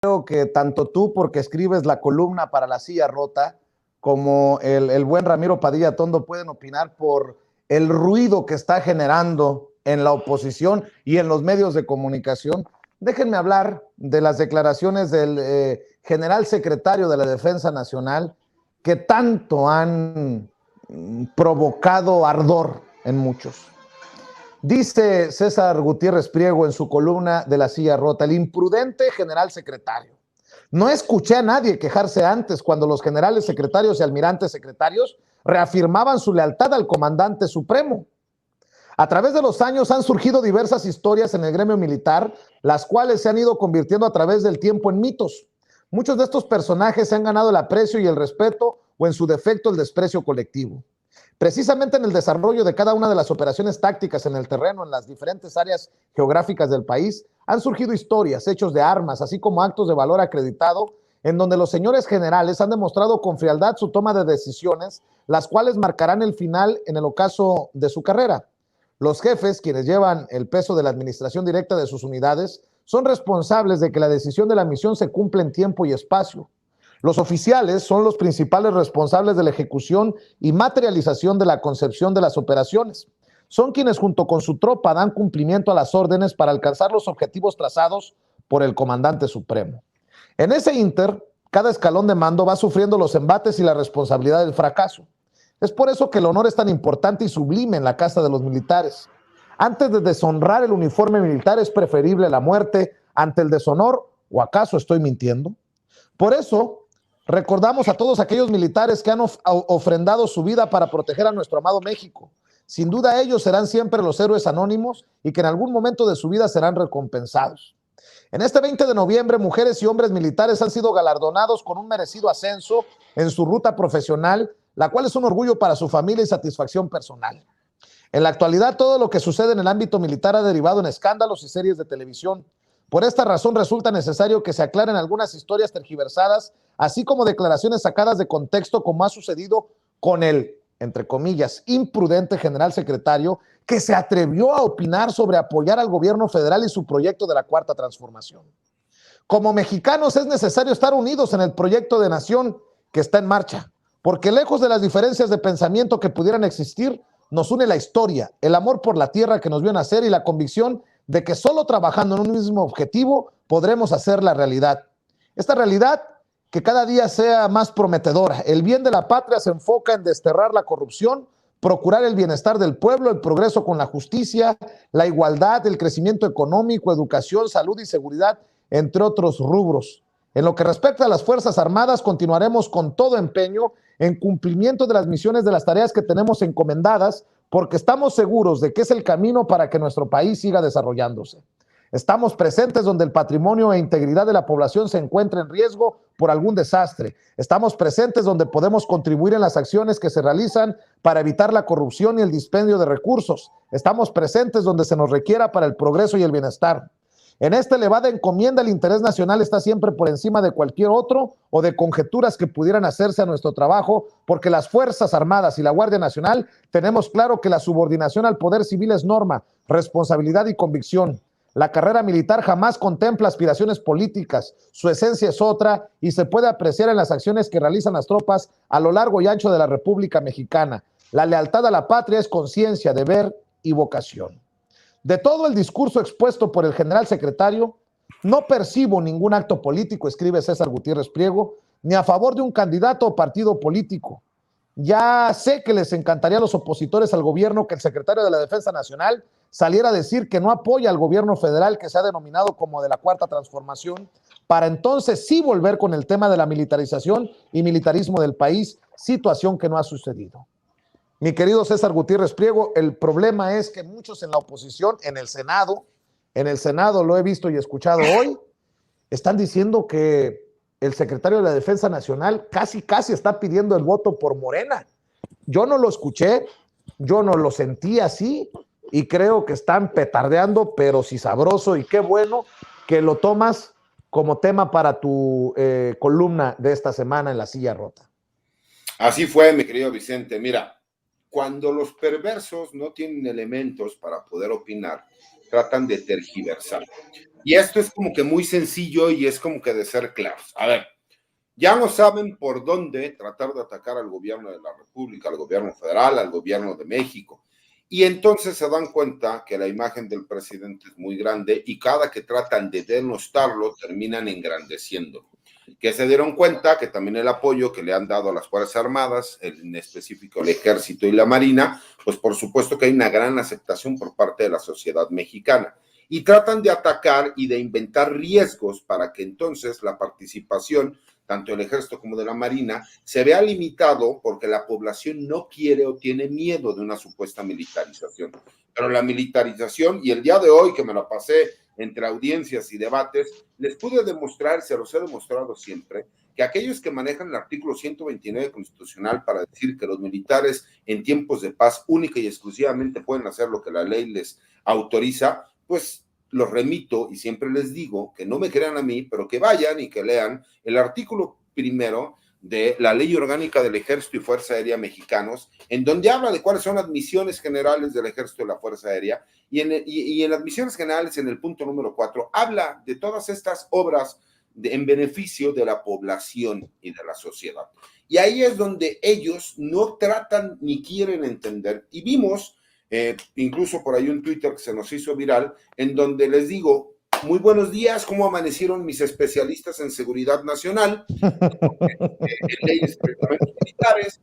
creo que tanto tú, porque escribes la columna para La Silla Rota, como el buen Ramiro Padilla Tondo pueden opinar por el ruido que está generando en la oposición y en los medios de comunicación. Déjenme hablar de las declaraciones del general secretario de la Defensa Nacional, que tanto han provocado ardor en muchos. Dice César Gutiérrez Priego en su columna de La Silla Rota, el imprudente general secretario. No escuché a nadie quejarse antes cuando los generales secretarios y almirantes secretarios reafirmaban su lealtad al comandante supremo. A través de los años han surgido diversas historias en el gremio militar, las cuales se han ido convirtiendo a través del tiempo en mitos. Muchos de estos personajes se han ganado el aprecio y el respeto, o en su defecto el desprecio colectivo. Precisamente en el desarrollo de cada una de las operaciones tácticas en el terreno, en las diferentes áreas geográficas del país, han surgido historias, hechos de armas, así como actos de valor acreditado, en donde los señores generales han demostrado con frialdad su toma de decisiones, las cuales marcarán el final en el ocaso de su carrera. Los jefes, quienes llevan el peso de la administración directa de sus unidades, son responsables de que la decisión de la misión se cumpla en tiempo y espacio. Los oficiales son los principales responsables de la ejecución y materialización de la concepción de las operaciones. Son quienes junto con su tropa dan cumplimiento a las órdenes para alcanzar los objetivos trazados por el comandante supremo. En ese ínter, cada escalón de mando va sufriendo los embates y la responsabilidad del fracaso. Es por eso que el honor es tan importante y sublime en la casa de los militares. Antes de deshonrar el uniforme militar es preferible la muerte ante el deshonor, ¿o acaso estoy mintiendo? Por eso, recordamos a todos aquellos militares que han ofrendado su vida para proteger a nuestro amado México. Sin duda ellos serán siempre los héroes anónimos y que en algún momento de su vida serán recompensados. En este 20 de noviembre, mujeres y hombres militares han sido galardonados con un merecido ascenso en su ruta profesional, la cual es un orgullo para su familia y satisfacción personal. En la actualidad, todo lo que sucede en el ámbito militar ha derivado en escándalos y series de televisión. Por esta razón resulta necesario que se aclaren algunas historias tergiversadas, así como declaraciones sacadas de contexto, como ha sucedido con el, entre comillas, imprudente general secretario que se atrevió a opinar sobre apoyar al gobierno federal y su proyecto de la Cuarta Transformación. Como mexicanos es necesario estar unidos en el proyecto de nación que está en marcha, porque lejos de las diferencias de pensamiento que pudieran existir, nos une la historia, el amor por la tierra que nos vio nacer y la convicción de que solo trabajando en un mismo objetivo podremos hacer la realidad. Esta realidad que cada día sea más prometedora. El bien de la patria se enfoca en desterrar la corrupción, procurar el bienestar del pueblo, el progreso con la justicia, la igualdad, el crecimiento económico, educación, salud y seguridad, entre otros rubros. En lo que respecta a las Fuerzas Armadas, continuaremos con todo empeño en cumplimiento de las misiones de las tareas que tenemos encomendadas, porque estamos seguros de que es el camino para que nuestro país siga desarrollándose. Estamos presentes donde el patrimonio e integridad de la población se encuentra en riesgo por algún desastre. Estamos presentes donde podemos contribuir en las acciones que se realizan para evitar la corrupción y el dispendio de recursos. Estamos presentes donde se nos requiera para el progreso y el bienestar. En esta elevada encomienda, el interés nacional está siempre por encima de cualquier otro o de conjeturas que pudieran hacerse a nuestro trabajo, porque las Fuerzas Armadas y la Guardia Nacional tenemos claro que la subordinación al poder civil es norma, responsabilidad y convicción. La carrera militar jamás contempla aspiraciones políticas, su esencia es otra y se puede apreciar en las acciones que realizan las tropas a lo largo y ancho de la República Mexicana. La lealtad a la patria es conciencia, deber y vocación. De todo el discurso expuesto por el general secretario, no percibo ningún acto político, escribe César Gutiérrez Priego, ni a favor de un candidato o partido político. Ya sé que les encantaría a los opositores al gobierno que el secretario de la Defensa Nacional saliera a decir que no apoya al gobierno federal que se ha denominado como de la Cuarta Transformación, para entonces sí volver con el tema de la militarización y militarismo del país, situación que no ha sucedido. Mi querido César Gutiérrez Priego, el problema es que muchos en la oposición, en el Senado lo he visto y escuchado hoy, están diciendo que el secretario de la Defensa Nacional casi está pidiendo el voto por Morena. Yo no lo escuché, yo no lo sentí así y creo que están petardeando, pero sí sabroso, y qué bueno que lo tomas como tema para tu columna de esta semana en La Silla Rota. Así fue, mi querido Vicente. Mira, cuando los perversos no tienen elementos para poder opinar, tratan de tergiversar. Y esto es como que muy sencillo y es como que de ser claros. A ver, ya no saben por dónde tratar de atacar al gobierno de la República, al gobierno federal, al gobierno de México. Y entonces se dan cuenta que la imagen del presidente es muy grande y cada que tratan de denostarlo terminan engrandeciéndolo. Que se dieron cuenta que también el apoyo que le han dado a las Fuerzas Armadas, en específico el Ejército y la Marina, pues por supuesto que hay una gran aceptación por parte de la sociedad mexicana. Y tratan de atacar y de inventar riesgos para que entonces la participación tanto del Ejército como de la Marina, se vea limitado porque la población no quiere o tiene miedo de una supuesta militarización. Pero la militarización, y el día de hoy que me la pasé entre audiencias y debates, les pude demostrar, se los he demostrado siempre, que aquellos que manejan el artículo 129 constitucional para decir que los militares en tiempos de paz única y exclusivamente pueden hacer lo que la ley les autoriza, pues los remito y siempre les digo que no me crean a mí, pero que vayan y que lean el artículo primero de la Ley Orgánica del Ejército y Fuerza Aérea Mexicanos, en donde habla de cuáles son las misiones generales del Ejército y la Fuerza Aérea, y en las misiones generales, en el punto número 4, habla de todas estas obras en beneficio de la población y de la sociedad. Y ahí es donde ellos no tratan ni quieren entender, y vimos incluso por ahí un Twitter que se nos hizo viral, en donde les digo, muy buenos días, ¿cómo amanecieron mis especialistas en seguridad nacional? En leyes y reglamentos militares,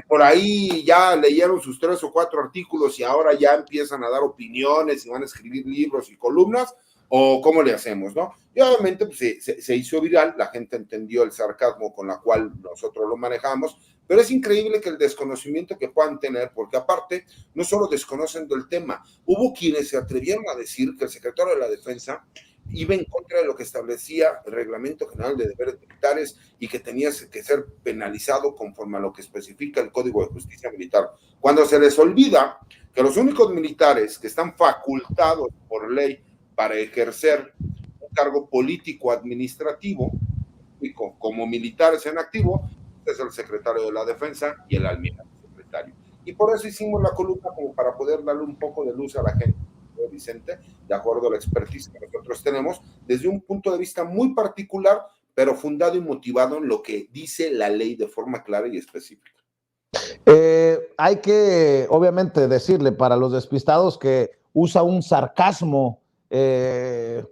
por ahí ya leyeron sus 3 o 4 artículos y ahora ya empiezan a dar opiniones y van a escribir libros y columnas, o cómo le hacemos, ¿no? Y obviamente pues, se hizo viral, la gente entendió el sarcasmo con la cual nosotros lo manejamos, pero es increíble que el desconocimiento que puedan tener, porque aparte, no solo desconocen del tema, hubo quienes se atrevieron a decir que el secretario de la Defensa iba en contra de lo que establecía el Reglamento General de Deberes Militares y que tenía que ser penalizado conforme a lo que especifica el Código de Justicia Militar. Cuando se les olvida que los únicos militares que están facultados por ley para ejercer un cargo político administrativo como militares en activo es el secretario de la Defensa y el almirante secretario. Y por eso hicimos la columna como para poder darle un poco de luz a la gente, Vicente, de acuerdo a la expertise que nosotros tenemos, desde un punto de vista muy particular, pero fundado y motivado en lo que dice la ley de forma clara y específica. Hay que, obviamente, decirle para los despistados que usa un sarcasmo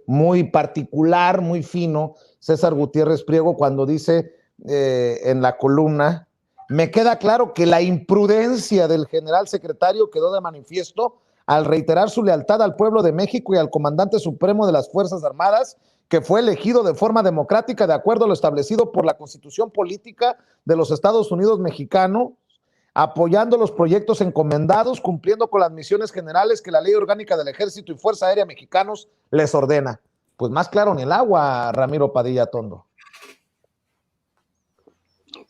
muy particular, muy fino, César Gutiérrez Priego, cuando dice en la columna, me queda claro que la imprudencia del general secretario quedó de manifiesto al reiterar su lealtad al pueblo de México y al comandante supremo de las Fuerzas Armadas, que fue elegido de forma democrática de acuerdo a lo establecido por la Constitución Política de los Estados Unidos Mexicanos, apoyando los proyectos encomendados, cumpliendo con las misiones generales que la Ley Orgánica del Ejército y Fuerza Aérea Mexicanos les ordena. Pues más claro ni el agua, Ramiro Padilla Tondo.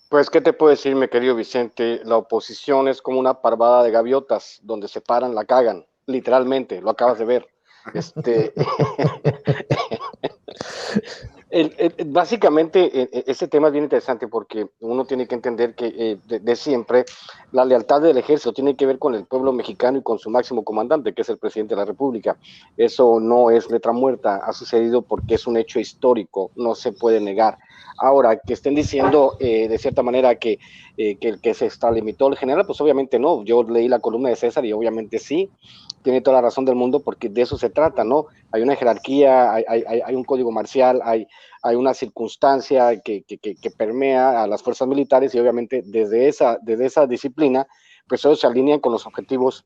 Pues, ¿qué te puedo decir, mi querido Vicente? La oposición es como una parvada de gaviotas, donde se paran, la cagan, literalmente, lo acabas de ver. Básicamente, este tema es bien interesante porque uno tiene que entender que de siempre la lealtad del ejército tiene que ver con el pueblo mexicano y con su máximo comandante, que es el presidente de la República. Eso no es letra muerta, ha sucedido porque es un hecho histórico, no se puede negar. Ahora, que estén diciendo de cierta manera que se extralimitó el general, pues obviamente no. Yo leí la columna de César y obviamente sí, tiene toda la razón del mundo porque de eso se trata, ¿no? Hay una jerarquía, hay un código marcial, hay una circunstancia que permea a las fuerzas militares y obviamente desde esa disciplina, pues ellos se alinean con los objetivos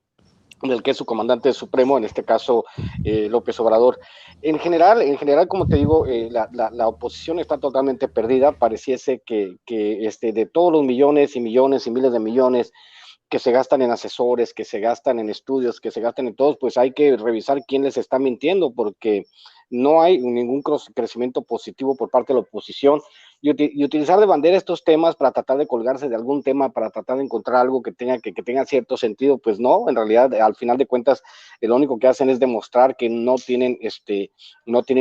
del que es su comandante supremo, en este caso López Obrador. En general, como te digo, la oposición está totalmente perdida. Pareciese que de todos los millones y millones y miles de millones que se gastan en asesores, que se gastan en estudios, que se gastan en todos, pues hay que revisar quién les está mintiendo, porque no hay ningún crecimiento positivo por parte de la oposición, y utilizar de bandera estos temas para tratar de colgarse de algún tema, para tratar de encontrar algo que tenga cierto sentido, pues no, en realidad, al final de cuentas, lo único que hacen es demostrar que no tienen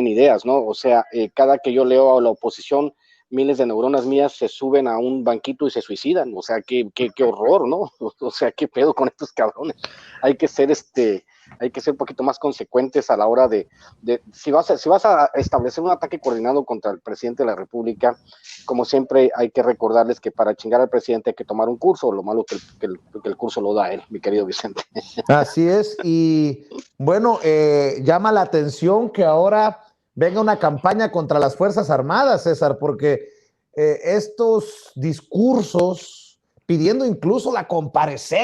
ideas, ¿no? O sea, cada que yo leo a la oposición, miles de neuronas mías se suben a un banquito y se suicidan. O sea, qué horror, ¿no? O sea, qué pedo con estos cabrones. Hay que ser hay que ser un poquito más consecuentes a la hora de si vas a establecer un ataque coordinado contra el presidente de la República, como siempre hay que recordarles que para chingar al presidente hay que tomar un curso, lo malo que el curso lo da él, mi querido Vicente. Así es, y bueno, llama la atención que ahora venga una campaña contra las Fuerzas Armadas, César, porque estos discursos pidiendo incluso la comparecencia